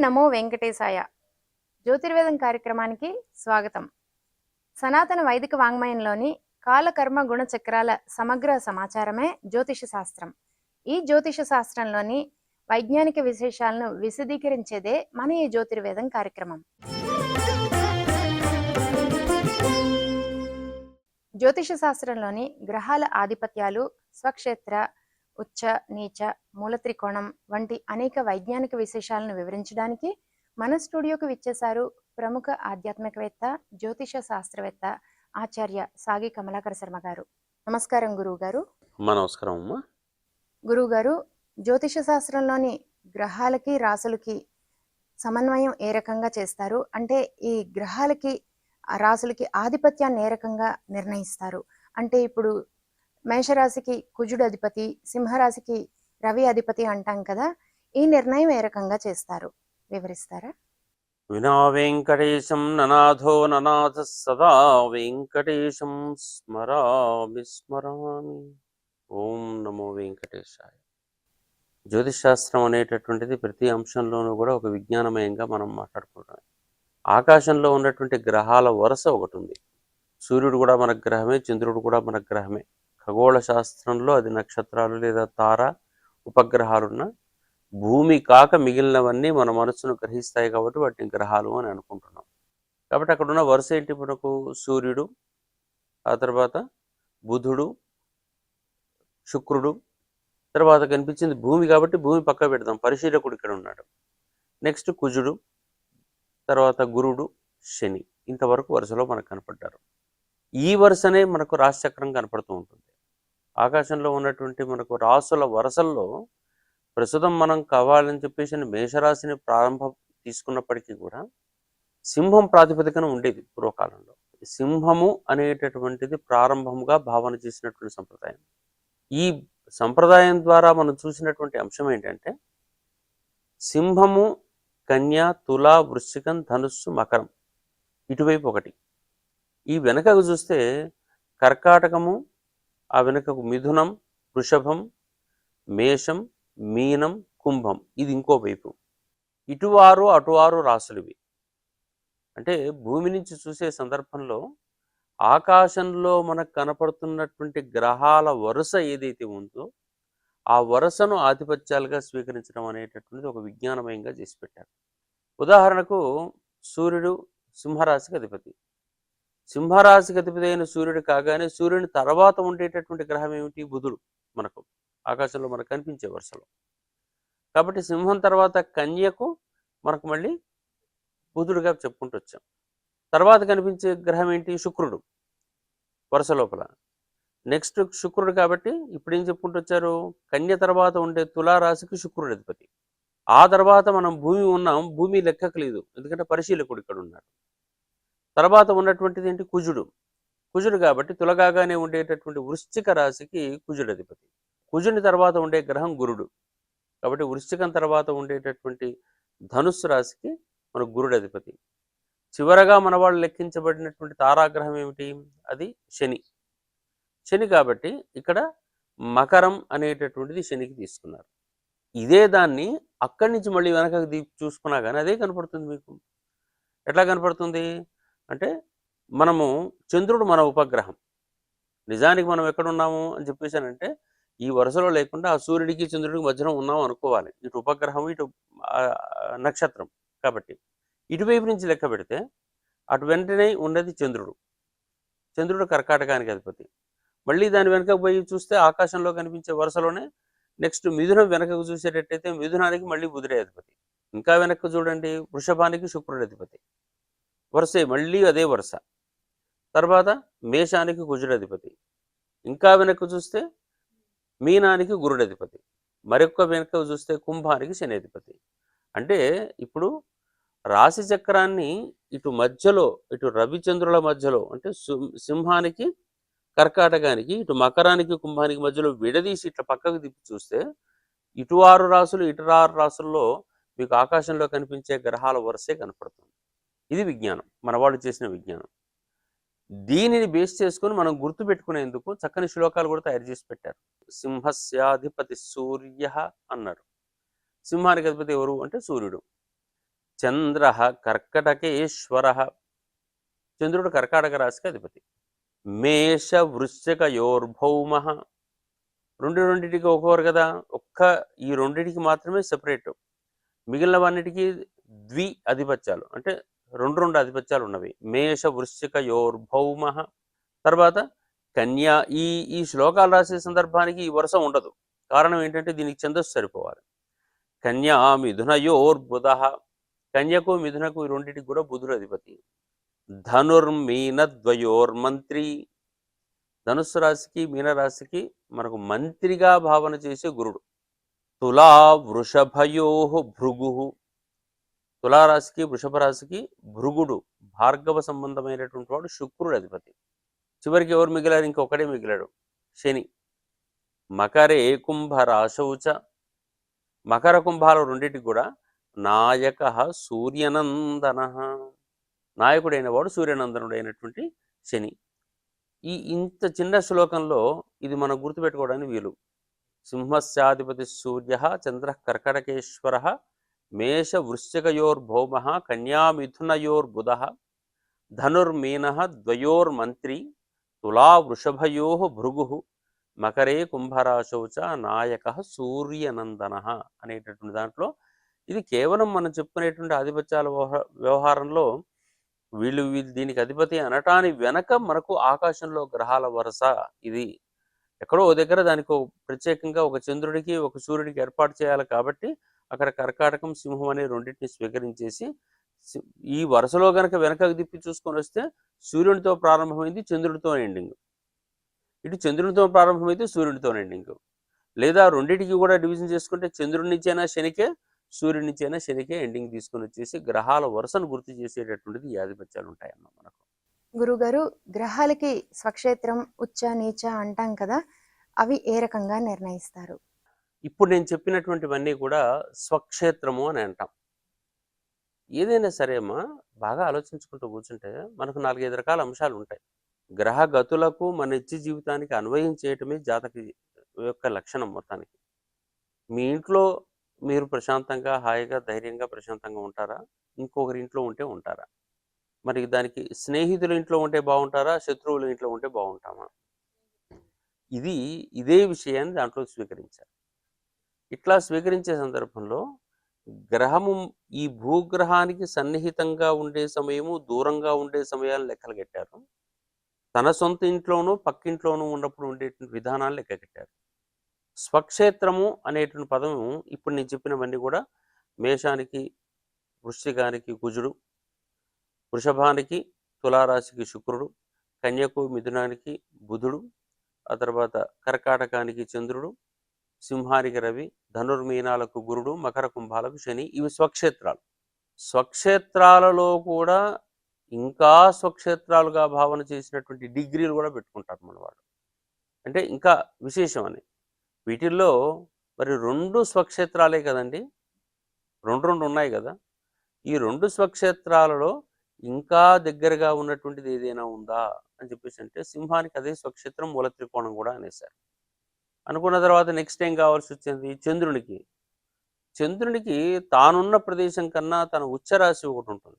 నమో వెంకటేశాయ. జ్యోతిర్వేదం కార్యక్రమానికి స్వాగతం. సనాతన వైదిక వాంగ్మయంలోని కాలకర్మ గుణ చక్రాల సమగ్ర సమాచారమే జ్యోతిష శాస్త్రం. ఈ జ్యోతిష శాస్త్రంలోని వైజ్ఞానిక విశేషాలను విశదీకరించేదే మన ఈ జ్యోతిర్వేదం కార్యక్రమం. జ్యోతిష శాస్త్రంలోని గ్రహాల ఆధిపత్యాలు, స్వక్షేత్ర, ఉచ్చ, నీచ, మూల త్రికోణం వంటి అనేక వైజ్ఞానిక విశేషాలను వివరించడానికి మన స్టూడియోకి విచ్చేశారు ప్రముఖ ఆధ్యాత్మికవేత్త, జ్యోతిష శాస్త్రవేత్త ఆచార్య సాగి కమలాకర శర్మ గారు. నమస్కారం గురువు గారు. నమస్కారం అమ్మా. గురువు గారు, జ్యోతిష శాస్త్రంలోని గ్రహాలకి రాసులకి సమన్వయం ఏ రకంగా చేస్తారు? అంటే ఈ గ్రహాలకి రాసులకి ఆధిపత్యాన్ని ఏ రకంగా నిర్ణయిస్తారు? అంటే ఇప్పుడు మేషరాశికి కుజుడు అధిపతి, సింహరాశికి రవి అధిపతి అంటాం కదా, ఈ నిర్ణయం ఏ రకంగా చేస్తారు వివరిస్తారా? వినా వెంకటేశం ననాథో ననాథ సదా వెంకటేశం స్మరామి స్మరామి. ఓం నమో వెంకటేశాయ. జ్యోతిష్ శాస్త్రం అనేటటువంటిది ప్రతి అంశంలోనూ కూడా ఒక విజ్ఞానమయంగా మనం మాట్లాడుకుంటాం. ఆకాశంలో ఉన్నటువంటి గ్రహాల వరుస ఒకటి ఉంది. సూర్యుడు కూడా మన గ్రహమే, చంద్రుడు కూడా మన గ్రహమే. ఖగోళ శాస్త్రంలో అది నక్షత్రాలు లేదా తార ఉపగ్రహాలున్న భూమి కాక మిగిలినవన్నీ మన మనస్సును గ్రహిస్తాయి కాబట్టి వాటిని గ్రహాలు అని అనుకుంటున్నాం. కాబట్టి అక్కడ ఉన్న వరుస ఏంటి? మనకు సూర్యుడు, ఆ తర్వాత బుధుడు, శుక్రుడు, తర్వాత కనిపించింది భూమి కాబట్టి భూమి పక్క పెడదాం, పరిశీలకుడు ఇక్కడ ఉన్నాడు. నెక్స్ట్ కుజుడు, తర్వాత గురుడు, శని. ఇంతవరకు వరుసలో మనకు కనపడ్డారు. ఈ వరుసనే మనకు రాశిచక్రం కనపడుతూ ఉంటుంది. ఆకాశంలో ఉన్నటువంటి మనకు రాసుల వరుసల్లో ప్రస్తుతం మనం కావాలని చెప్పేసి మేషరాశిని ప్రారంభం తీసుకున్నప్పటికీ కూడా సింహం ప్రాతిపదికన ఉండేది పూర్వకాలంలో. సింహము అనేటటువంటిది ప్రారంభముగా భావన చేసినటువంటి సంప్రదాయం. ఈ సంప్రదాయం ద్వారా మనం చూసినటువంటి అంశం ఏంటంటే సింహము, కన్య, తుల, వృశ్చికం, ధనుస్సు, మకరం, ఇటువైపు ఒకటి. ఈ వెనకకు చూస్తే కర్కాటకము, ఆ వెనుకకు మిథునం, వృషభం, మేషం, మీనం, కుంభం, ఇది ఇంకో వైపు. ఇటువారు అటువారు రాసులు ఇవి. అంటే భూమి నుంచి చూసే సందర్భంలో ఆకాశంలో మనకు కనపడుతున్నటువంటి గ్రహాల వరుస ఏదైతే ఉందో ఆ వరుసను ఆధిపత్యాలుగా స్వీకరించడం అనేటటువంటిది ఒక విజ్ఞానమయంగా చేసి పెట్టారు. ఉదాహరణకు సూర్యుడు సింహరాశికి అధిపతి. సింహరాశికి అధిపతి అయిన సూర్యుడు కాగానే సూర్యుని తర్వాత ఉండేటటువంటి గ్రహం ఏమిటి? బుధుడు. మనకు ఆకాశంలో మనకు కనిపించే వరుసలో. కాబట్టి సింహం తర్వాత కన్యకు మనకు మళ్ళీ బుధుడుగా చెప్పుకుంటూ వచ్చాం. తర్వాత కనిపించే గ్రహం ఏంటి? శుక్రుడు వరుస లోపల. నెక్స్ట్ శుక్రుడు కాబట్టి ఇప్పుడు ఏం చెప్పుకుంటూ వచ్చారు? కన్య తర్వాత ఉండే తులారాశికి శుక్రుడు అధిపతి. ఆ తర్వాత మనం భూమి ఉన్నాం, భూమి లెక్కకు లేదు ఎందుకంటే పరిశీలకుడు ఇక్కడ ఉన్నాడు. తర్వాత ఉన్నటువంటిది ఏంటి? కుజుడు. కుజుడు కాబట్టి తులగానే ఉండేటటువంటి వృశ్చిక రాశికి కుజుడు అధిపతి. కుజుని తర్వాత ఉండే గ్రహం గురుడు కాబట్టి వృశ్చికం తర్వాత ఉండేటటువంటి ధనుస్సు రాశికి మన గురుడు అధిపతి. చివరగా మన వాళ్ళు లెక్కించబడినటువంటి తారాగ్రహం ఏమిటి? అది శని. శని కాబట్టి ఇక్కడ మకరం అనేటటువంటిది శనికి తీసుకున్నారు. ఇదే దాన్ని అక్కడి నుంచి మళ్ళీ వెనకకి చూసుకున్నా కానీ అదే కనపడుతుంది మీకు. ఎట్లా కనపడుతుంది అంటే మనము చంద్రుడు మన ఉపగ్రహం. నిజానికి మనం ఎక్కడున్నాము అని చెప్పేసానంటే ఈ వరుసలో లేకుండా ఆ సూర్యుడికి చంద్రుడికి మధ్యలో ఉన్నాం అనుకోవాలి. ఇటు ఉపగ్రహం, ఇటు నక్షత్రం. కాబట్టి ఇటువైపు నుంచి లెక్క పెడితే అటు వెంటనే ఉన్నది చంద్రుడు. చంద్రుడు కర్కాటకానికి అధిపతి. మళ్ళీ దాని వెనకకు పోయి చూస్తే ఆకాశంలో కనిపించే వరుసలోనే నెక్స్ట్ మిథునం వెనకకు చూసేటట్టయితే మిథునానికి మళ్ళీ బుధుడే అధిపతి. ఇంకా వెనక్కు చూడండి, వృషభానికి శుక్రుడు అధిపతి. వరుసే మళ్ళీ అదే వరుస. తర్వాత మేషానికి కుజుడు అధిపతి. ఇంకా వెనక్కు చూస్తే మీనానికి గురుడు అధిపతి. మరొక వెనక్కు చూస్తే కుంభానికి శని అధిపతి. అంటే ఇప్పుడు రాశి చక్రాన్ని ఇటు మధ్యలో, ఇటు రవిచంద్రుల మధ్యలో అంటే సింహానికి కర్కాటకానికి, ఇటు మకరానికి కుంభానికి మధ్యలో విడదీసి ఇట్లా పక్కకు తిప్పి చూస్తే ఇటు 6 రాసులు, ఇటు 6 రాసుల్లో మీకు ఆకాశంలో కనిపించే గ్రహాల వరుసే కనపడుతుంది. ఇది విజ్ఞానం, మన వాళ్ళు చేసిన విజ్ఞానం. దీనిని బేస్ చేసుకుని మనం గుర్తుపెట్టుకునేందుకు చక్కని శ్లోకాలు కూడా తయారు చేసి పెట్టారు. సింహస్యాధిపతి సూర్య అన్నారు. సింహానికి అధిపతి ఎవరు అంటే సూర్యుడు. చంద్ర కర్కటకేశ్వర, చంద్రుడు కర్కాటక రాశికి అధిపతి. మేష వృశ్చికయోర్భౌమ, రెండింటికి ఒక్కొక్కరు కదా, ఈ రెండింటికి మాత్రమే సెపరేట్. మిగిలినవన్నిటికీ ద్వి ఆధిపత్యాలు, అంటే రెండు ఆధిపత్యాలు ఉన్నవి. మేష వృశ్చికయోర్భౌమ. తర్వాత కన్యా. ఈ శ్లోకాలు రాసే సందర్భానికి ఈ వరుస ఉండదు. కారణం ఏంటంటే దీనికి ఛందస్సు సరిపోవాలి. కన్యా మిథునయోర్బుధ, కన్యకు మిథునకు ఈ రెండింటికి కూడా బుధుడు అధిపతి. ధనుర్మీనద్వయోర్మంత్రి, ధనుస్సు రాశికి మీనరాశికి మనకు మంత్రిగా భావన చేసే గురుడు. తులా వృషభయో భృగు, తులారాశికి వృషభ రాశికి భృగుడు భార్గవ సంబంధమైనటువంటి వాడు శుక్రుడు అధిపతి. చివరికి ఎవరు మిగిలారు? ఇంకొకడే మిగిలాడు, శని. మకరే కుంభరాశౌచ, మకర కుంభాలు రెండింటికి కూడా నాయక సూర్యనందన, నాయకుడైన వాడు సూర్యనందనుడు అయినటువంటి శని. ఇంత చిన్న శ్లోకంలో ఇది మనం గుర్తుపెట్టుకోవడానికి వీలు. సింహస్యాధిపతి సూర్య, చంద్ర కర్కటకేశ్వర, మేష వృశ్చికయోర్భౌమ, కన్యామిథునయోర్బుధ, ధనుర్మీన ద్వయోర్మంత్రి, తులా వృషభయో భృగు, మకరే కుంభరాశౌ చ నాయక సూర్యనందన అనేటటువంటి దాంట్లో ఇది కేవలం మనం చెప్పుకునేటువంటి ఆధిపత్యాల వ్యవహారంలో వీళ్ళు దీనికి అధిపతి అనటాని వెనక మనకు ఆకాశంలో గ్రహాల వరుస ఇది. ఎక్కడో ఓ దగ్గర దానికి ప్రత్యేకంగా ఒక చంద్రుడికి ఒక సూర్యుడికి ఏర్పాటు చేయాలి కాబట్టి అక్కడ కర్కాటకం సింహం అనే రెండింటిని స్వీకరించేసి ఈ వరుసలో గనక వెనకకు తిప్పి చూసుకొని వస్తే సూర్యునితో ప్రారంభమైంది, చంద్రుడితో ఎండింగ్. ఇటు చంద్రునితో ప్రారంభమైతే సూర్యుడితో ఎండింగ్. లేదా రెండింటికి కూడా డివిజన్ చేసుకుంటే చంద్రుడి నుంచైనా శనికే, సూర్యుడి నుంచైనా శనికే ఎండింగ్ తీసుకొని వచ్చేసి గ్రహాల వరుసను గుర్తు చేసేటటువంటిది ఈ ఆధిపత్యాలు ఉంటాయన్న మనకు. గురుగారు, గ్రహాలకి స్వక్షేత్రం, ఉచ్చ, నీచ అంటాం కదా, అవి ఏ రకంగా నిర్ణయిస్తారు? ఇప్పుడు నేను చెప్పినటువంటివన్నీ కూడా స్వక్షేత్రము అని అంటాం. ఏదైనా సరే అమ్మా, బాగా ఆలోచించుకుంటూ కూర్చుంటే మనకు 4-5 రకాల అంశాలు ఉంటాయి. గ్రహ గతులకు మన నిత్య జీవితానికి అన్వయం చేయటమే జాతక యొక్క లక్షణం మొత్తానికి. మీ ఇంట్లో మీరు ప్రశాంతంగా, హాయిగా, ధైర్యంగా, ప్రశాంతంగా ఉంటారా? ఇంకొకరి ఇంట్లో ఉంటే ఉంటారా? మరి దానికి స్నేహితుల ఇంట్లో ఉంటే బాగుంటారా? శత్రువుల ఇంట్లో ఉంటే బాగుంటామా? ఇదే విషయాన్ని దాంట్లో స్వీకరించారు. ఇట్లా స్వీకరించే సందర్భంలో గ్రహము ఈ భూగ్రహానికి సన్నిహితంగా ఉండే సమయము, దూరంగా ఉండే సమయాలను లెక్కలు కట్టారు. తన సొంత ఇంట్లోనూ పక్కింట్లోనూ ఉన్నప్పుడు ఉండేటువంటి విధానాలు లెక్క కట్టారు. స్వక్షేత్రము అనేటువంటి పదము ఇప్పుడు నేను చెప్పినవన్నీ కూడా మేషానికి వృశ్చికానికి కుజుడు, వృషభానికి తులారాశికి శుక్రుడు, కన్యకు మిథునానికి బుధుడు, ఆ తర్వాత కర్కాటకానికి చంద్రుడు, సింహానికి రవి, ధనుర్మీనాలకు గురుడు, మకర కుంభాలకు శని. ఇవి స్వక్షేత్రాలు. స్వక్షేత్రాలలో కూడా ఇంకా స్వక్షేత్రాలుగా భావన చేసినటువంటి డిగ్రీలు కూడా పెట్టుకుంటారు మన వాళ్ళు. అంటే ఇంకా విశేషం అని. వీటిల్లో మరి 2 స్వక్షేత్రాలే కదండి, 2 ఉన్నాయి కదా. ఈ 2 స్వక్షేత్రాలలో ఇంకా దగ్గరగా ఉన్నటువంటిది ఏదైనా ఉందా అని చెప్పేసి అంటే సింహానికి అదే స్వక్షేత్రం, మూల త్రికోణం కూడా అనేసారు. అనుకున్న తర్వాత నెక్స్ట్ ఏం కావాల్సి వచ్చింది? చంద్రునికి తానున్న ప్రదేశం కన్నా తన ఉచ్చరాశి ఒకటి ఉంటుంది,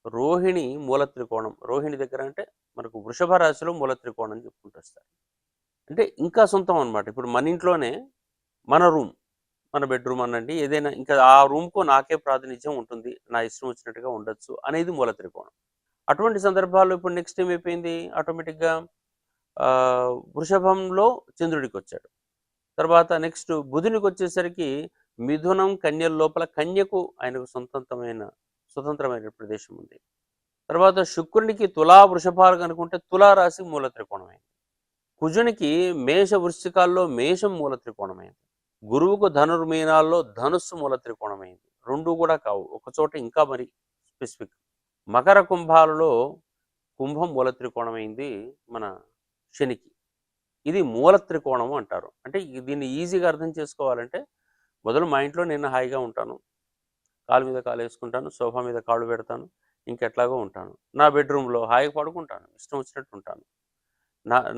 రోహిణి మూల త్రికోణం. రోహిణి దగ్గర అంటే మనకు వృషభ రాశిలో మూల త్రికోణం అని చెప్పుకుంటూ వస్తారు. అంటే ఇంకా సొంతం అనమాట. ఇప్పుడు మన ఇంట్లోనే మన రూమ్, మన బెడ్రూమ్ అనండి, ఏదైనా ఇంకా ఆ రూమ్కు నాకే ప్రాతినిధ్యం ఉంటుంది, నా ఇష్టం వచ్చినట్టుగా ఉండొచ్చు అనేది మూల త్రికోణం. అటువంటి సందర్భాల్లో ఇప్పుడు నెక్స్ట్ ఏమైపోయింది? ఆటోమేటిక్గా వృషభంలో చంద్రుడికి వచ్చాడు. తర్వాత నెక్స్ట్ బుధునికి వచ్చేసరికి మిథునం, కన్యల లోపల కన్యకు ఆయనకు స్వతంత్రమైన ప్రదేశం ఉంది. తర్వాత శుక్రునికి తులా వృషభాలు కనుకుంటే తులారాశి మూల త్రికోణమైంది. కుజునికి మేష వృశ్చికాల్లో మేషం మూల త్రికోణమైంది. గురువుకు ధనుర్మీనాల్లో ధనుస్సు మూల త్రికోణమైంది. 2 కూడా కావు, ఒకచోట ఇంకా మరి స్పెసిఫిక్. మకర కుంభాలలో కుంభం మూల త్రికోణమైంది మన శనికి. ఇది మూల త్రికోణము అంటారు. అంటే దీన్ని ఈజీగా అర్థం చేసుకోవాలంటే మొదలు మా ఇంట్లో నేను హాయిగా ఉంటాను, కాలు మీద కాలు వేసుకుంటాను, సోఫా మీద కాళ్ళు పెడతాను, ఇంకెట్లాగో ఉంటాను. నా బెడ్రూమ్లో హాయిగా పడుకుంటాను, ఇష్టం వచ్చినట్టు ఉంటాను,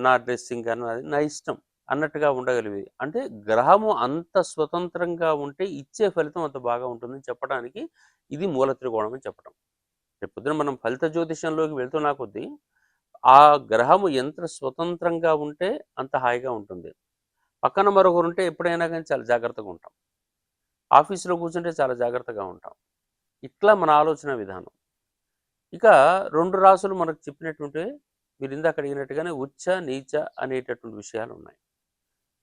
నా డ్రెస్సింగ్ కానీ అది నా ఇష్టం అన్నట్టుగా ఉండగలిగేది. అంటే గ్రహము అంత స్వతంత్రంగా ఉంటే ఇచ్చే ఫలితం అంత బాగా ఉంటుందని చెప్పడానికి ఇది మూల త్రికోణం అని చెప్పడం. రేపు పొద్దున మనం ఫలిత జ్యోతిషంలోకి వెళ్తున్నా కొద్దీ ఆ గ్రహము ఎంత స్వతంత్రంగా ఉంటే అంత హాయిగా ఉంటుంది. పక్కన మరొకరు ఉంటే ఎప్పుడైనా కానీ చాలా జాగ్రత్తగా ఉంటాం. ఆఫీసులో కూర్చుంటే చాలా జాగ్రత్తగా ఉంటాం. ఇట్లా మన ఆలోచన విధానం. ఇక 2 రాసులు మనకు చెప్పినటువంటి మీరు ఇందాక అడిగినట్టుగానే ఉచ్చ, నీచ అనేటటువంటి విషయాలు ఉన్నాయి.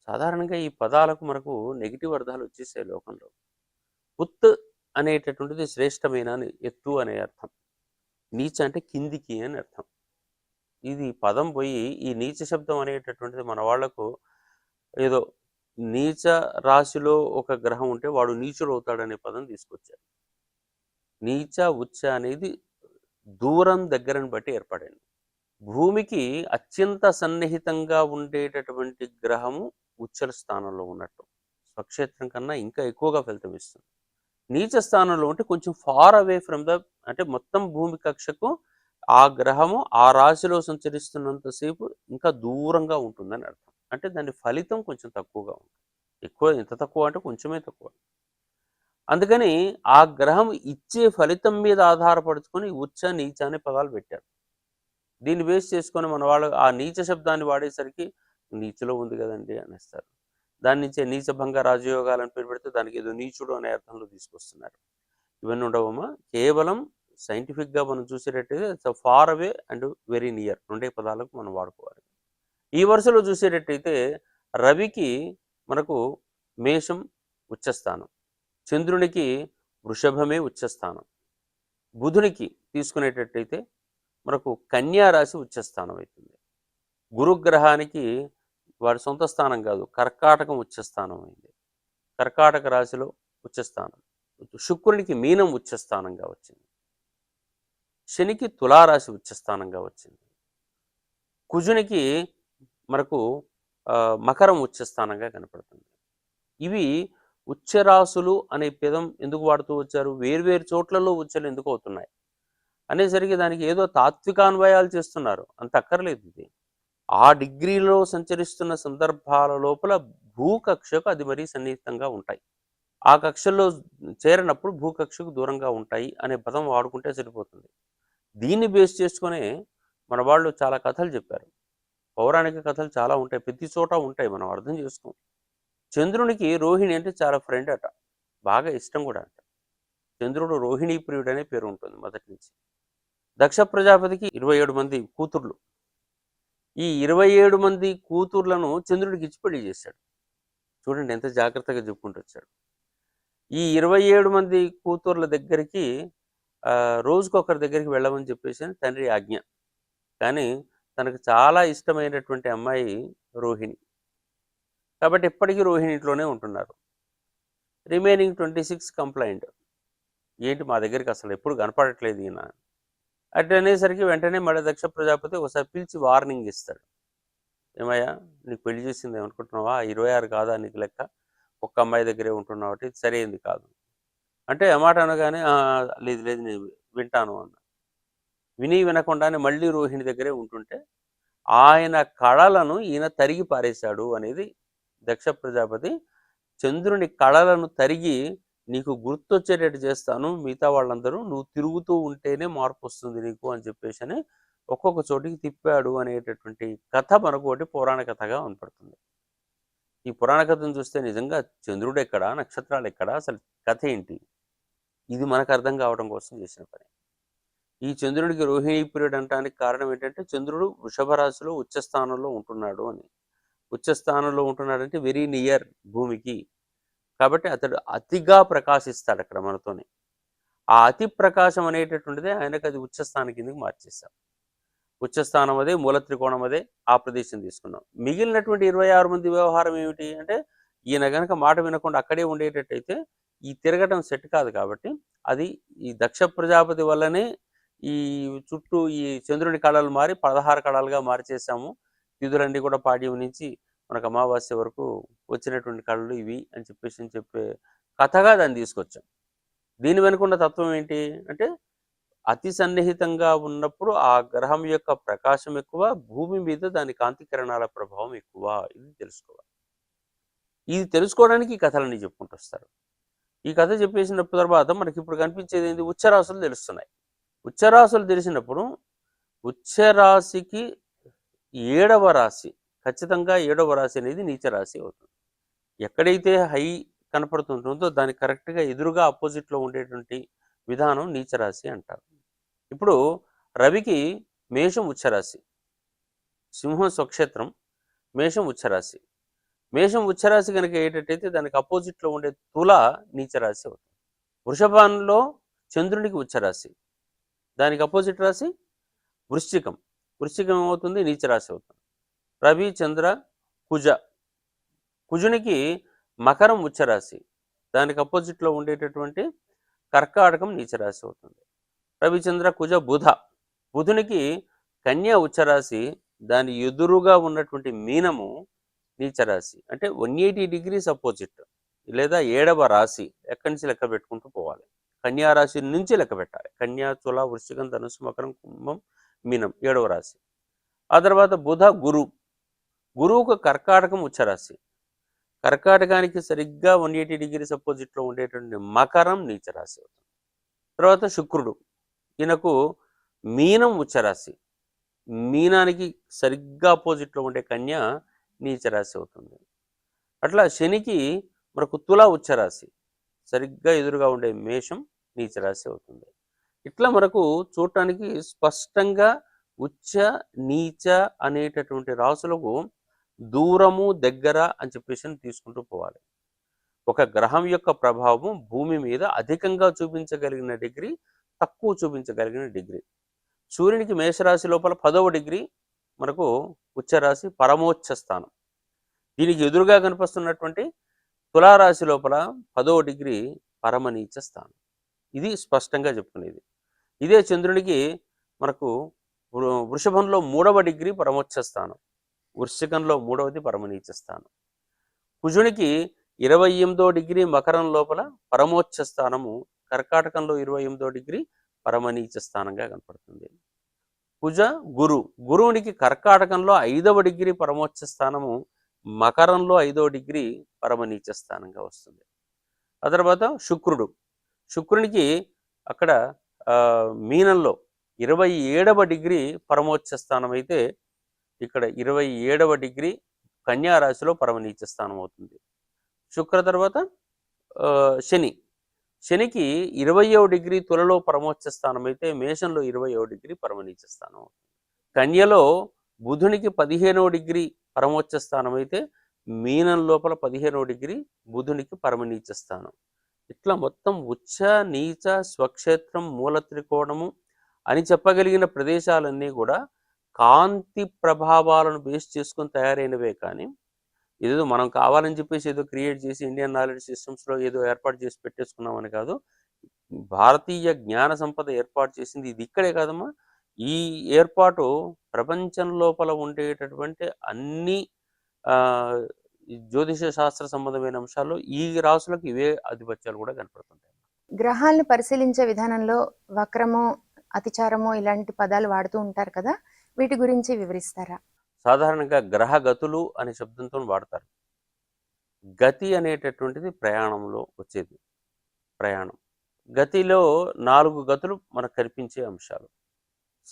సాధారణంగా ఈ పదాలకు మనకు నెగిటివ్ అర్థాలు వచ్చేసాయి లోకంలో. ఉత్ అనేటటువంటిది శ్రేష్టమైన అని, ఎత్తు అనే అర్థం. నీచ అంటే కిందికి అని అర్థం. ఇది పదం పోయి ఈ నీచ శబ్దం అనేటటువంటిది మన వాళ్లకు ఏదో నీచ రాశిలో ఒక గ్రహం ఉంటే వాడు నీచుడు అవుతాడనే పదం తీసుకొచ్చారు. నీచ ఉచ్చ అనేది దూరం దగ్గరని బట్టి ఏర్పడింది. భూమికి అత్యంత సన్నిహితంగా ఉండేటటువంటి గ్రహము ఉచ్చల స్థానంలో ఉన్నట్టు, స్వక్షేత్రం కన్నా ఇంకా ఎక్కువగా ఫలితం ఇస్తుంది. నీచ స్థానంలో ఉంటే కొంచెం ఫార్ అవే ఫ్రమ్ ద, అంటే మొత్తం భూమి కక్షకు ఆ గ్రహము ఆ రాశిలో సంచరిస్తున్నంతసేపు ఇంకా దూరంగా ఉంటుందని అర్థం. అంటే దాని ఫలితం కొంచెం తక్కువగా ఉంటుంది. ఎక్కువ ఎంత తక్కువ అంటే కొంచెమే తక్కువ. అందుకని ఆ గ్రహం ఇచ్చే ఫలితం మీద ఆధారపడుచుకొని ఉచ్చ నీచ అనే పదాలు పెట్టారు. దీన్ని బేస్ చేసుకొని మన వాళ్ళు ఆ నీచ శబ్దాన్ని వాడేసరికి నీచులో ఉంది కదండి అనేస్తారు. దాని నుంచే నీచభంగ రాజయోగాలను పేరు పెడితే దానికి ఏదో నీచుడు అనే అర్థంలో తీసుకొస్తున్నారు. ఇవన్నీ ఉండవమ్మా. కేవలం సైంటిఫిక్గా మనం చూసేటట్టయితే far away and very near రెండే పదాలకు మనం వాడుకోవాలి. ఈ వరుసలో చూసేటట్టయితే రవికి మనకు మేషం ఉచ్చస్థానం, చంద్రునికి వృషభమే ఉచ్చస్థానం, బుధునికి తీసుకునేటట్టయితే మనకు కన్యా రాశి ఉచ్చస్థానం అవుతుంది. గురుగ్రహానికి వాడి సొంత స్థానం కాదు, కర్కాటకం ఉచ్చస్థానం అయింది. కర్కాటక రాశిలో ఉచ్చస్థానం. శుక్రునికి మీనం ఉచ్చస్థానంగా వచ్చింది. శనికి తులారాశి ఉచ్చస్థానంగా వచ్చింది. కుజునికి మనకు మకరం ఉచ్చస్థానంగా కనపడుతుంది. ఇవి ఉచ్చరాశులు అనే పదం ఎందుకు వాడుతూ వచ్చారు, వేర్వేరు చోట్లలో ఉచ్చలు ఎందుకు అవుతున్నాయి అనేసరికి దానికి ఏదో తాత్వికాన్వయాలు చేస్తున్నారు. అంత అక్కర్లేదు. ఇది ఆ డిగ్రీలో సంచరిస్తున్న సందర్భాల లోపల భూకక్షకు అది మరీ సన్నిహితంగా ఉంటాయి. ఆ కక్షల్లో చేరినప్పుడు భూకక్షకు దూరంగా ఉంటాయి అనే పదం వాడుకుంటే సరిపోతుంది. దీన్ని బేస్ చేసుకునే మన వాళ్ళు చాలా కథలు చెప్పారు. పౌరాణిక కథలు చాలా ఉంటాయి, ప్రతి చోట ఉంటాయి, మనం అర్థం చేసుకోం. చంద్రునికి రోహిణి అంటే చాలా ఫ్రెండ్ అట, బాగా ఇష్టం కూడా అంట. చంద్రుడు రోహిణీ ప్రియుడు అనే పేరు ఉంటుంది మొదటి నుంచి. దక్ష ప్రజాపతికి 27 మంది కూతుర్లు. ఈ 27 మంది కూతుర్లను చంద్రుడికి ఇచ్చి పెళ్లి చేశాడు. చూడండి ఎంత జాగ్రత్తగా చెప్పుకుంటూ వచ్చాడు. ఈ 27 మంది కూతుర్ల దగ్గరికి రోజుకొకరి దగ్గరికి వెళ్ళమని చెప్పేసి తండ్రి ఆజ్ఞ. కానీ తనకు చాలా ఇష్టమైనటువంటి అమ్మాయి రోహిణి, కాబట్టి ఎప్పటికీ రోహిణి ఇంట్లోనే ఉంటున్నారు. రిమైనింగ్ 26 కంప్లైంట్, ఏంటి మా దగ్గరికి అసలు ఎప్పుడు కనపడట్లేదు ఈయన. అట్లా అనేసరికి వెంటనే మళ్ళీ దక్ష ప్రజాపతి ఒకసారి పిలిచి వార్నింగ్ ఇస్తాడు. ఏమయ్యా, నీకు పెళ్లి చేసింది ఏమనుకుంటున్నావా, 26 కాదా నీకు లెక్క, ఒక్క అమ్మాయి దగ్గరే ఉంటున్నావు, ఇది సరైంది కాదు అంటే ఆ మాట అనగానే లేదు లేదు నేను వింటాను అన్న. విని వినకుండానే మళ్ళీ రోహిణి దగ్గరే ఉంటుంటే ఆయన కళలను ఈయన తరిగి పారేశాడు అనేది దక్ష ప్రజాపతి. చంద్రుని కళలను తరిగి నీకు గుర్తొచ్చేటట్టు చేస్తాను, మిగతా వాళ్ళందరూ నువ్వు తిరుగుతూ ఉంటేనే మార్పు వస్తుంది నీకు అని చెప్పేసి అని ఒక్కొక్క చోటికి తిప్పాడు అనేటటువంటి కథ మనకు ఒకటి పురాణ కథగా కనపడుతుంది. ఈ పురాణ కథను చూస్తే నిజంగా చంద్రుడు ఎక్కడా, నక్షత్రాలు ఎక్కడా, అసలు కథ ఏంటి, ఇది మనకు అర్థం కావడం కోసం చేసిన పని. ఈ చంద్రుడికి రోహిణీ పీరియడ్ అనడానికి కారణం ఏంటంటే చంద్రుడు వృషభ రాశిలో ఉచ్చస్థానంలో ఉంటున్నాడు అని. ఉచ్చస్థానంలో ఉంటున్నాడంటే వెరీ నియర్ భూమికి, కాబట్టి అతడు అతిగా ప్రకాశిస్తాడు అక్కడ మనతోనే. ఆ అతి ప్రకాశం అనేటటువంటిదే ఆయనకు అది ఉచ్చస్థానం కిందకి మార్చేస్తాం. ఉచ్చస్థానం అదే, మూల త్రికోణం అదే, ఆ ప్రదేశం తీసుకున్నాం. మిగిలినటువంటి 26 మంది వ్యవహారం ఏమిటి అంటే ఈయన గనక మాట వినకుండా అక్కడే ఉండేటట్టయితే ఈ తిరగటం సెట్ కాదు. కాబట్టి అది ఈ దక్ష ప్రజాపతి వల్లనే ఈ చుట్టూ ఈ చంద్రుని కళలు మారి 16 కళలుగా మార్చేసాము. తిథులన్నీ కూడా పాడ్యం నుంచి మనకు అమావాస్య వరకు వచ్చినటువంటి కళలు ఇవి అని చెప్పే కథగా దాన్ని తీసుకొచ్చాం. దీని వెనుకున్న తత్వం ఏంటి అంటే అతి సన్నిహితంగా ఉన్నప్పుడు ఆ గ్రహం యొక్క ప్రకాశం ఎక్కువ, భూమి మీద దాని కాంతి కిరణాల ప్రభావం ఎక్కువ. ఇది తెలుసుకోవాలి. ఇది తెలుసుకోవడానికి ఈ కథలన్నీ చెప్పుకుంటూ వస్తారు. ఈ కథ చెప్పేసిన తర్వాత మనకి ఇప్పుడు కనిపించేది ఏంటి? ఉచ్చరాశులు తెలుస్తున్నాయి. ఉచ్చరాశులు తెలిసినప్పుడు ఉచ్చరాశికి 7వ రాశి, ఖచ్చితంగా 7వ రాశి అనేది నీచ రాశి అవుతుంది. ఎక్కడైతే హై కనపడుతుంటుందో దానికి కరెక్ట్గా ఎదురుగా ఆపోజిట్లో ఉండేటువంటి విధానం నీచ రాశి అంటారు. ఇప్పుడు రవికి మేషం ఉచ్చరాశి, సింహం స్వక్షేత్రం, మేషం ఉచ్చరాశి. మేషం ఉచ్చరాశి కనుక అయ్యేటట్టయితే దానికి అపోజిట్లో ఉండే తుల నీచరాశి అవుతుంది. వృషభంలో చంద్రునికి ఉచ్చరాశి, దానికి అపోజిట్ రాశి వృశ్చికం. వృశ్చికం ఏమవుతుంది? నీచరాశి అవుతుంది. రవి చంద్ర కుజ, కుజునికి మకరం ఉచ్చరాశి, దానికి అపోజిట్లో ఉండేటటువంటి కర్కాటకం నీచరాశి అవుతుంది. రవిచంద్ర కుజ బుధ, బుధునికి కన్యా ఉచ్చరాశి, దాని ఎదురుగా ఉన్నటువంటి మీనము నీచరాశి. అంటే 180 డిగ్రీస్ అపోజిట్, లేదా 7వ రాశి. ఎక్కడి నుంచి లెక్క పెట్టుకుంటూ పోవాలి? కన్యా రాశి నుంచి లెక్క పెట్టాలి. కన్యా, తుల, వృశ్చికం, ధనుసు, మకరం, కుంభం, మీనం 7వ రాశి. ఆ తర్వాత బుధ గురు, గురువుకు కర్కాటకం ఉచ్చరాశి, కర్కాటకానికి సరిగ్గా 180 డిగ్రీస్ అపోజిట్లో ఉండేటువంటి మకరం నీచరాశి అవుతుంది. తర్వాత శుక్రుడు, ఈయనకు మీనం ఉచ్చరాశి, మీనానికి సరిగ్గా అపోజిట్లో ఉండే కన్య నీచరాశి అవుతుంది. అట్లా శనికి మనకు తుల ఉచ్చరాశి, సరిగ్గా ఎదురుగా ఉండే మేషం నీచరాశి అవుతుంది. ఇట్లా మనకు చూడటానికి స్పష్టంగా ఉచ్చ నీచ అనేటటువంటి రాశులకు దూరము దగ్గర అని చెప్పేసి తీసుకుంటూ పోవాలి. ఒక గ్రహం యొక్క ప్రభావం భూమి మీద అధికంగా చూపించగలిగిన డిగ్రీ, తక్కువ చూపించగలిగిన డిగ్రీ. సూర్యునికి మేషరాశి లోపల 10వ డిగ్రీ మనకు ఉచ్చరాశి, పరమోచ్చ స్థానం. దీనికి ఎదురుగా కనిపిస్తున్నటువంటి తులారాశి లోపల 10వ డిగ్రీ పరమనీచ స్థానం. ఇది స్పష్టంగా చెప్పుకునేది. ఇదే చంద్రునికి మనకు వృషభంలో 3వ డిగ్రీ పరమోచ్చ స్థానం, వృశ్చికంలో 3వది పరమనీచ స్థానం. కుజునికి 28వ డిగ్రీ మకరం లోపల పరమోచ్చ స్థానము, కర్కాటకంలో 28వ డిగ్రీ పరమనీచ స్థానంగా కనపడుతుంది. కుజ గురు, గురువునికి కర్కాటకంలో 5వ డిగ్రీ పరమోచ్చ స్థానము, మకరంలో 5వ డిగ్రీ పరమనీచ స్థానంగా వస్తుంది. ఆ తర్వాత శుక్రుడు, శుక్రునికి అక్కడ మీనంలో 27వ డిగ్రీ పరమోచ్చ స్థానం అయితే, ఇక్కడ 27వ డిగ్రీ కన్యా రాశిలో పరమనీచ స్థానం అవుతుంది. శుక్ర తర్వాత శని, శనికి 20వ డిగ్రీ తులలో పరమోచ్చ స్థానం అయితే, మేషంలో 20వ డిగ్రీ పరమనీచ స్థానం అవుతుంది. కన్యలో బుధునికి 15వ డిగ్రీ పరమోచ్చ స్థానం అయితే, మీనం లోపల 15వ డిగ్రీ బుధునికి పరమనీచ స్థానం. ఇట్లా మొత్తం ఉచ్చ నీచ స్వక్షేత్రం మూల త్రికోణము అని చెప్పగలిగిన ప్రదేశాలన్నీ కూడా కాంతి ప్రభావాలను బేస్ చేసుకొని తయారైనవే. కానీ ఏదో మనం కావాలని చెప్పేసి ఏదో క్రియేట్ చేసి ఇండియన్ నాలెడ్జ్ సిస్టమ్స్లో ఏదో ఏర్పాటు చేసి పెట్టేసుకున్నామని కాదు. భారతీయ జ్ఞాన సంపద ఏర్పాటు చేసింది ఇది ఇక్కడే కాదమ్మా. ఈ ఏర్పాటు ప్రపంచం లోపల ఉండేటటువంటి అన్ని జ్యోతిష శాస్త్ర సంబంధమైన అంశాల్లో ఈ రాశులకు ఇవే ఆధిపత్యాలు కూడా కనపడుతుంటాయి. గ్రహాలను పరిశీలించే విధానంలో వక్రము, అతిచారము ఇలాంటి పదాలు వాడుతూ ఉంటారు కదా, వీటి గురించి వివరిస్తారా? సాధారణంగా గ్రహగతులు అనే శబ్దంతో వాడతారు. గతి అనేటటువంటిది ప్రయాణంలో వచ్చేది. ప్రయాణం, గతిలో 4 గతులు మనకు కనిపించే అంశాలు.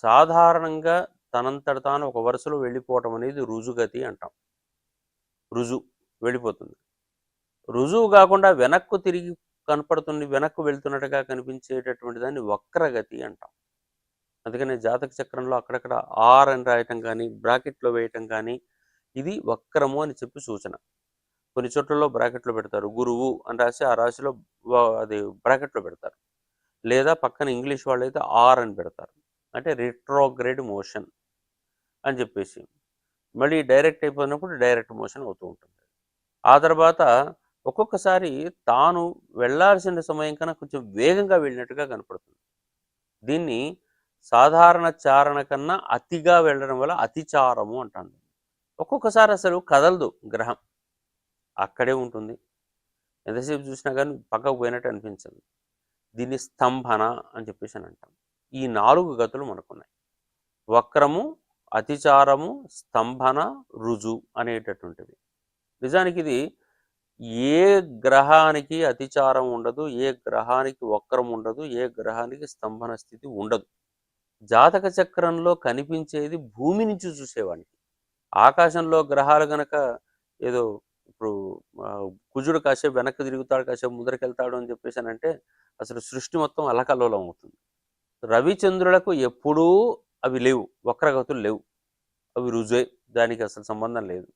సాధారణంగా తనంతట తాను ఒక వరుసలో వెళ్ళిపోవటం అనేది రుజుగతి అంటాం. రుజు వెళ్ళిపోతుంది. రుజువు కాకుండా వెనక్కు తిరిగి కనపడుతుంది, వెనక్కు వెళ్తున్నట్టుగా కనిపించేటటువంటి దాన్ని వక్రగతి అంటాం. అందుకనే జాతక చక్రంలో అక్కడక్కడ ఆర్ అని రాయటం కానీ, బ్రాకెట్లో వేయటం కానీ, ఇది వక్రము అని చెప్పి సూచన. కొన్ని చోట్లలో బ్రాకెట్లో పెడతారు, గురువు అని రాసి ఆ రాశిలో అది బ్రాకెట్లో పెడతారు. లేదా పక్కన ఇంగ్లీష్ వాళ్ళు అయితే ఆర్ అని పెడతారు, అంటే రిట్రోగ్రేడ్ మోషన్ అని చెప్పేసి. మళ్ళీ డైరెక్ట్ అయిపోయినప్పుడు డైరెక్ట్ మోషన్ అవుతూ ఉంటుంది. ఆ తర్వాత ఒక్కొక్కసారి తాను వెళ్లాల్సిన సమయం కన్నా కొంచెం వేగంగా వెళ్ళినట్టుగా కనపడుతుంది. దీన్ని సాధారణ చారణ కన్నా అతిగా వెళ్ళడం వల్ల అతిచారము అంటాను. ఒక్కొక్కసారి అసలు కదలదు గ్రహం, అక్కడే ఉంటుంది. ఎంతసేపు చూసినా కానీ పక్కకు పోయినట్టు అనిపించదు. దీన్ని స్తంభన అని చెప్పేసి అని అంటాం. ఈ 4 గతులు మనకున్నాయి: వక్రము, అతిచారము, స్తంభన, రుజు అనేటటువంటివి. నిజానికి ఇది ఏ గ్రహానికి అతిచారం ఉండదు, ఏ గ్రహానికి వక్రం ఉండదు, ఏ గ్రహానికి స్తంభన స్థితి ఉండదు. జాతక చక్రంలో కనిపించేది భూమి నుంచి చూసేవాడికి. ఆకాశంలో గ్రహాలు గనక ఏదో ఇప్పుడు కుజుడు కాసేపు వెనక్కి తిరుగుతాడు, కాసేపు ముందరికెళ్తాడు అని చెప్పేసానంటే అసలు సృష్టి మొత్తం అల్లకల్లోలం అవుతుంది. రవిచంద్రులకు ఎప్పుడూ అవి లేవు, వక్రగతులు లేవు, అవి రుజువే, దానికి అసలు సంబంధం లేదు.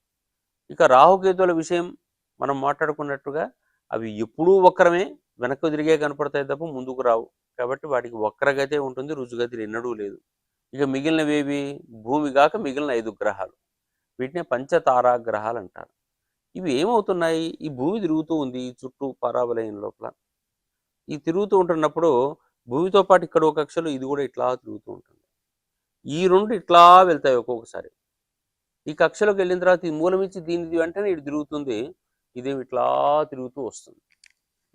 ఇక రాహుకేతువుల విషయం మనం మాట్లాడుకున్నట్టుగా అవి ఎప్పుడూ వక్రమే, వెనక్కు తిరిగే కనపడతాయి తప్ప ముందుకు రావు. కాబట్టి వాటికి వక్రగతే ఉంటుంది, రుజుగతి ఎన్నడూ లేదు. ఇక మిగిలినవేవి భూమి కాక మిగిలిన 5 గ్రహాలు, వీటినే పంచతారా గ్రహాలు అంటారు. ఇవి ఏమవుతున్నాయి, ఈ భూమి తిరుగుతూ ఉంది చుట్టూ పరాబలయం లోపల. ఈ తిరుగుతూ ఉంటున్నప్పుడు భూమితో పాటు ఇక్కడ ఒక కక్షలో ఇది కూడా ఇట్లా తిరుగుతూ ఉంటుంది. ఈ రెండు ఇట్లా వెళ్తాయి ఒక్కొక్కసారి. ఈ కక్షలోకి వెళ్ళిన తర్వాత ఈ మూలం ఇచ్చి దీనిది వెంటనే ఇటు తిరుగుతుంది, ఇదేమి ఇట్లా తిరుగుతూ వస్తుంది.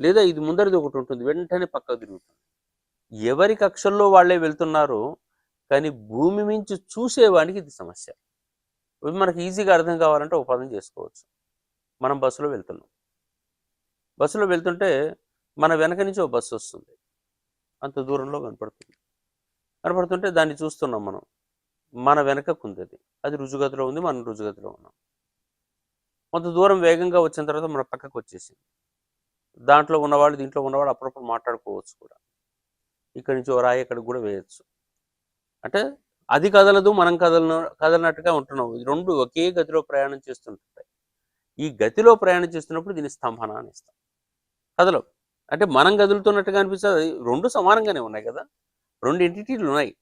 లేదా ఇది ముందరిది ఒకటి ఉంటుంది, వెంటనే పక్కకు తిరుగుతుంది. ఎవరి కక్షల్లో వాళ్ళే వెళ్తున్నారు, కానీ భూమి మించి చూసేవానికి ఇది సమస్య. ఇవి మనకి ఈజీగా అర్థం కావాలంటే ఒక పదం చేసుకోవచ్చు. మనం బస్సులో వెళ్తున్నాం, బస్సులో వెళ్తుంటే మన వెనక నుంచి ఒక బస్సు వస్తుంది, అంత దూరంలో కనపడుతుంటే దాన్ని చూస్తున్నాం మనం. మన వెనకకు ఉంది అది, అది రుజుగతిలో ఉంది, మనం రుజుగతిలో ఉన్నాం. కొంత దూరం వేగంగా వచ్చిన తర్వాత మన పక్కకు వచ్చేసింది. దాంట్లో ఉన్నవాళ్ళు దీంట్లో ఉన్నవాళ్ళు అప్పుడప్పుడు మాట్లాడుకోవచ్చు కూడా. ఇక్కడి నుంచి ఓ రాయి ఎక్కడికి కూడా వేయచ్చు. అంటే అది కదలదు, మనం కదలనట్టుగా ఉంటున్నాం. ఈ రెండు ఒకే గతిలో ప్రయాణం చేస్తుంటాయి. ఈ గతిలో ప్రయాణం చేస్తున్నప్పుడు దీన్ని స్తంభన అని ఇస్తాం. కదలవు అంటే మనం కదులుతున్నట్టుగా అనిపిస్తుంది. రెండు సమానంగానే ఉన్నాయి కదా, రెండు ఎంటిటీలు ఉన్నాయి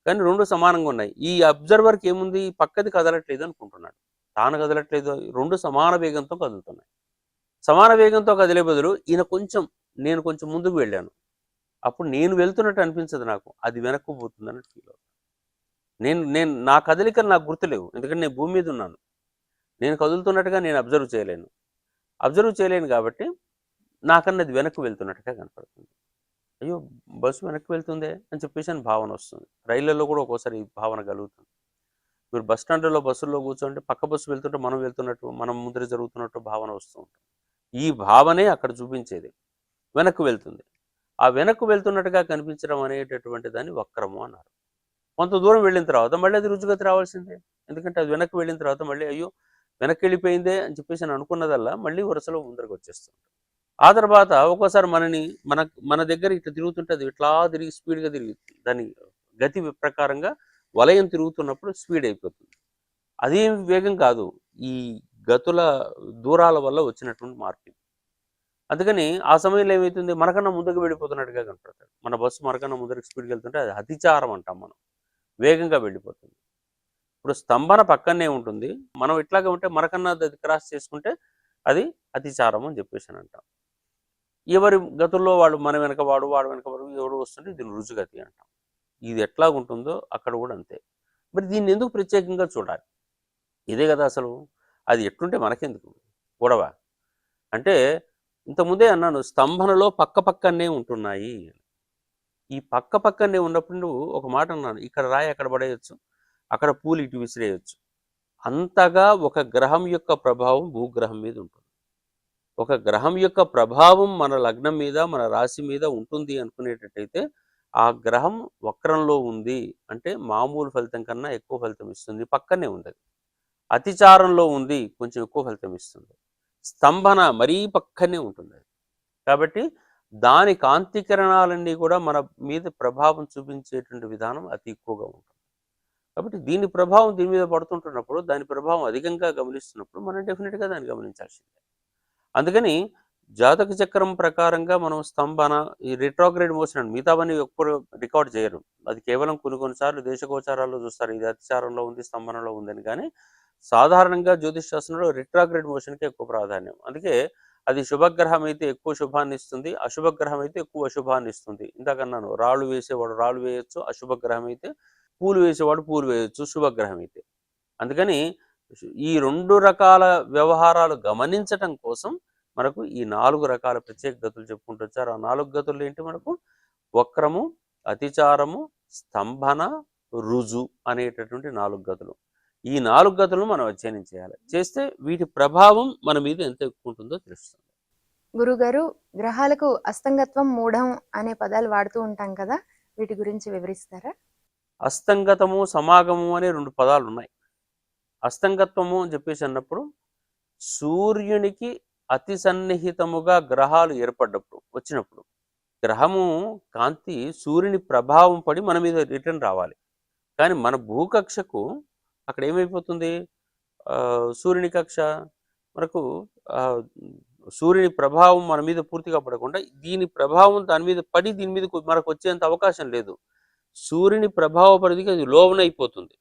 కానీ రెండు సమానంగా ఉన్నాయి. ఈ అబ్జర్వర్కి ఏముంది, పక్కది కదలట్లేదు అనుకుంటున్నాడు, తాను కదలట్లేదు. రెండు సమాన వేగంతో కదులుతున్నాయి. సమాన వేగంతో కదిలే బదులు నేను కొంచెం ముందుకు వెళ్ళాను, అప్పుడు నేను వెళ్తున్నట్టు అనిపించదు నాకు, అది వెనక్కు పోతుందని ఫీల్ అవుతాను. నేను నా కదలికలు నాకు గుర్తులేవు, ఎందుకంటే నేను భూమి మీద ఉన్నాను. నేను కదులుతున్నట్టుగా నేను అబ్జర్వ్ చేయలేను కాబట్టి నాకన్నా అది వెనక్కు వెళ్తున్నట్టుగా కనపడుతుంది. అయ్యో బస్సు వెనక్కి వెళ్తుందే అని చెప్పేసి అని భావన వస్తుంది. రైళ్లలో కూడా ఒక్కోసారి ఈ భావన కలుగుతుంది. మీరు బస్ స్టాండ్లో బస్సుల్లో కూర్చోంటే పక్క బస్సు వెళ్తుంటే మనం వెళ్తున్నట్టు, మనం ముందర జరుగుతున్నట్టు భావన వస్తూ ఉంటుంది. ఈ భావనే అక్కడ చూపించేది, వెనక్కు వెళ్తుంది. ఆ వెనక్కు వెళ్తున్నట్టుగా కనిపించడం అనేటటువంటి దాన్ని వక్రము అన్నారు. కొంత దూరం వెళ్ళిన తర్వాత మళ్ళీ అది రుజుగతి రావాల్సిందే, ఎందుకంటే అది వెనక్కి వెళ్ళిన తర్వాత మళ్ళీ అయ్యో వెనక్కి వెళ్ళిపోయిందే అని చెప్పేసి అని అనుకున్నదల్లా మళ్ళీ వరుసలో ముందరకు వచ్చేస్తుంది. ఆ తర్వాత ఒక్కోసారి మన దగ్గర ఇట్లా తిరుగుతుంటే అది ఇట్లా తిరిగి స్పీడ్గా తిరుగుతుంది. దాని గతి ప్రకారంగా వలయం తిరుగుతున్నప్పుడు స్పీడ్ అయిపోతుంది. అదేం వేగం కాదు, ఈ గతుల దూరాల వల్ల వచ్చినటువంటి మార్పు. అందుకని ఆ సమయంలో ఏమవుతుంది, మనకన్నా ముందుకు వెళ్ళిపోతున్నట్టుగా కనపడతాడు. మన బస్సు మనకన్నా ముందరికి స్పీడ్కి వెళ్తుంటే అది అతిచారం అంటాం, మనం వేగంగా వెళ్ళిపోతుంది. ఇప్పుడు స్తంభన పక్కనే ఉంటుంది, మనం ఇట్లాగే ఉంటే మనకన్నా అది క్రాస్ చేసుకుంటే అది అతిచారం అని చెప్పేసి అని అంటాం. ఎవరి గతుల్లో వాళ్ళు, మన వెనక వాడు వెనక వాడు ఎవడు వస్తుంటే దీన్ని రుజుగతి అంటాం. ఇది ఎట్లా ఉంటుందో అక్కడ కూడా అంతే. మరి దీన్ని ఎందుకు ప్రత్యేకంగా చూడాలి, ఇదే కదా అసలు. అది ఎట్లుంటే మనకెందుకు గొడవ అంటే, ఇంతకుముందే అన్నాను స్తంభనలో పక్కనే ఉంటున్నాయి. ఈ పక్కనే ఉన్నప్పుడు ఒక మాట అన్నాను, ఇక్కడ రాయి అక్కడ పడేయచ్చు, అక్కడ పూలు ఇటు విసిరేయచ్చు. అంతగా ఒక గ్రహం యొక్క ప్రభావం భూగ్రహం మీద ఉంటుంది. ఒక గ్రహం యొక్క ప్రభావం మన లగ్నం మీద, మన రాశి మీద ఉంటుంది అనుకునేటట్టయితే ఆ గ్రహం వక్రంలో ఉంది అంటే మామూలు ఫలితం కన్నా ఎక్కువ ఫలితం ఇస్తుంది, పక్కనే ఉంది. అతిచారంలో ఉంది, కొంచెం ఎక్కువ ఫలితం ఇస్తుంది. స్తంభన మరీ పక్కనే ఉంటుంది. కాబట్టి దాని కాంతి కిరణాలన్నీ కూడా మన మీద ప్రభావం చూపించేటువంటి విధానం అతి ఎక్కువగా ఉంటుంది. కాబట్టి దీని ప్రభావం దీని మీద పడుతుంటున్నప్పుడు, దాని ప్రభావం అధికంగా గమనిస్తున్నప్పుడు మనం డెఫినెట్గా దాన్ని గమనించాల్సిందే. అందుకని జాతక చక్రం ప్రకారంగా మనం స్తంభన, ఈ రిట్రోగ్రేడ్ మోషన్ అని మిగతావన్నీ ఎప్పుడు రికార్డ్ చేయరు. అది కేవలం కొన్నిసార్లు దేశగోచారాల్లో చూస్తారు, ఇది అతిచారంలో ఉంది, స్తంభనలో ఉందని. కానీ సాధారణంగా జ్యోతిష్ శాస్త్రంలో రిట్రోగ్రేడ్ మోషన్కి ఎక్కువ ప్రాధాన్యం. అందుకే అది శుభగ్రహం అయితే ఎక్కువ శుభాన్ని ఇస్తుంది, అశుభగ్రహం అయితే ఎక్కువ అశుభాన్ని ఇస్తుంది. ఇందాకన్నాను, రాళ్ళు వేసేవాడు రాళ్ళు వేయచ్చు, అశుభగ్రహం అయితే పూలు వేసేవాడు పూలు వేయచ్చు, శుభగ్రహం అయితే. అందుకని ఈ 2 రకాల వ్యవహారాలు గమనించటం కోసం మనకు ఈ 4 రకాల ప్రత్యేక గతులు చెప్పుకుంటూ వచ్చారు. ఆ 4 గతులు ఏంటి మనకు, వక్రము, అతిచారము, స్తంభన, రుజు అనేటటువంటి 4 గతులు. ఈ 4 గతులను మనం అధ్యయనం చేయాలి. చేస్తే వీటి ప్రభావం మన మీద ఎంత ఎక్కువ ఉంటుందో తెలుస్తుంది. గురుగారు, గ్రహాలకు అస్తంగత్వం, మూఢం అనే పదాలు వాడుతూ ఉంటాం కదా, వీటి గురించి వివరిస్తారా? అస్తంగతము, సమాగము అనే 2 పదాలు ఉన్నాయి. అస్తంగత్వము అని చెప్పేసి అన్నప్పుడు సూర్యునికి అతి సన్నిహితముగా గ్రహాలు వచ్చినప్పుడు గ్రహము కాంతి సూర్యుని ప్రభావం పడి మన మీద రిటర్న్ రావాలి. కానీ మన భూకక్షకు అక్కడ ఏమైపోతుంది, సూర్యుని కక్ష మనకు సూర్యుని ప్రభావం మన మీద పూర్తిగా పడకుండా దీని ప్రభావం దాని మీద పడి దీని మీద మనకు వచ్చేంత అవకాశం లేదు. సూర్యుని ప్రభావ పరిధికి అది లోనైపోతుంది.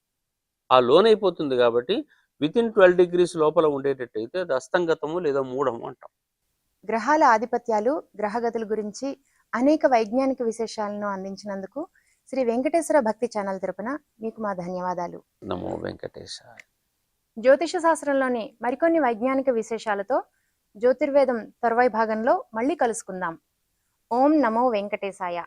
ఆ లోనైపోతుంది కాబట్టి వితిన్ 12 degrees లోపల ఉండేటట్టయితే అది అస్తంగతము లేదా మూఢము అంటాం. గ్రహాల ఆధిపత్యాలు, గ్రహగతుల గురించి అనేక వైజ్ఞానిక విశేషాలను అందించినందుకు శ్రీ వెంకటేశ్వర భక్తి ఛానల్ తరపున మీకు మా ధన్యవాదాలు. నమో వెంకటేశాయ. జ్యోతిష శాస్త్రంలోని మరికొన్ని వైజ్ఞానిక విశేషాలతో జ్యోతిర్వేదం తర్వాయి భాగంలో మళ్ళీ కలుసుకుందాం. ఓం నమో వెంకటేశాయ.